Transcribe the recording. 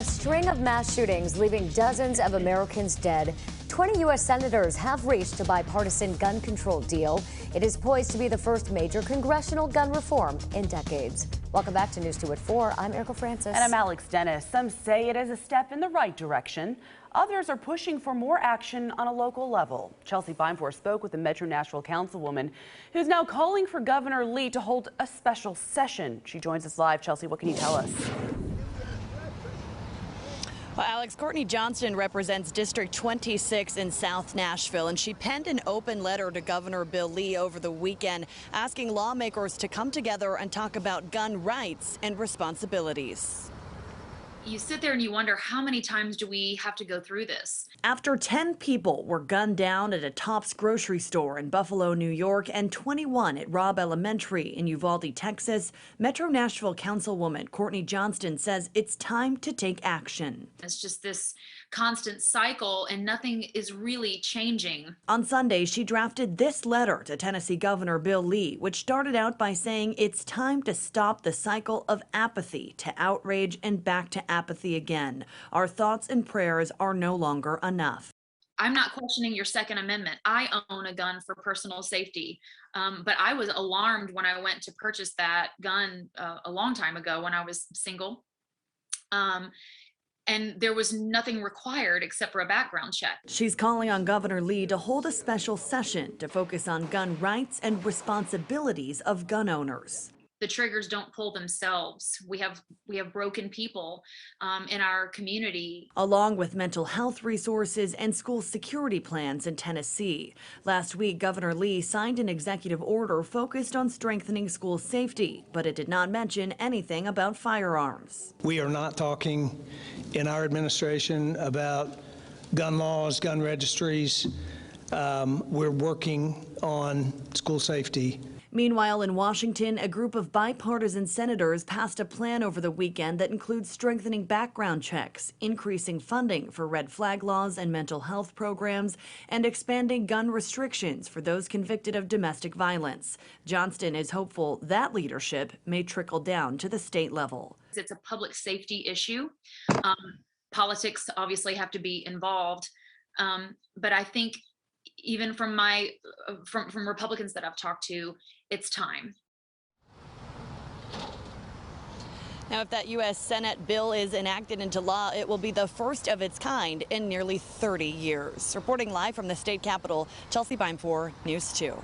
A string of mass shootings leaving dozens of Americans dead. 20 U.S. senators have reached a bipartisan gun control deal. It is poised to be the first major congressional gun reform in decades. Welcome back to News 2 at 4. I'm Erica Francis. And I'm Alex Dennis. Some say it is a step in the right direction. Others are pushing for more action on a local level. Chelsea Bimefor spoke with the Metro Nashville councilwoman who's now calling for Governor Lee to hold a special session. She joins us live. Chelsea, what can you tell us? Well, Alex, Courtney Johnston represents District 26 in South Nashville, and she penned an open letter to Governor Bill Lee over the weekend asking lawmakers to come together and talk about gun rights and responsibilities. You sit there and you wonder, how many times do we have to go through this? After 10 people were gunned down at a Tops grocery store in Buffalo, New York, and 21 at Robb Elementary in Uvalde, Texas, Metro Nashville councilwoman Courtney Johnston says it's time to take action. It's just this constant cycle and nothing is really changing. On Sunday, she drafted this letter to Tennessee Governor Bill Lee, which started out by saying it's time to stop the cycle of apathy to outrage and back to apathy again. Our thoughts and prayers are no longer enough. I'm not questioning your Second Amendment. I own a gun for personal safety, but I was alarmed when I went to purchase that gun a long time ago when I was single. And there was nothing required except for a background check. She's calling on Governor Lee to hold a special session to focus on gun rights and responsibilities of gun owners. The triggers don't pull themselves. We have broken people in our community. Along with mental health resources and school security plans in Tennessee. Last week, Governor Lee signed an executive order focused on strengthening school safety, but it did not mention anything about firearms. We are not talking in our administration about gun laws, gun registries. We're working on school safety. Meanwhile, in Washington, a group of bipartisan senators passed a plan over the weekend that includes strengthening background checks, increasing funding for red flag laws and mental health programs, and expanding gun restrictions for those convicted of domestic violence. Johnston is hopeful that leadership may trickle down to the state level. It's a public safety issue. Politics obviously have to be involved, but I think even from Republicans that I've talked to, it's time. Now, if that U.S. Senate bill is enacted into law, it will be the first of its kind in nearly 30 years. Reporting live from the state capitol, Chelsea Bimefor, News 2.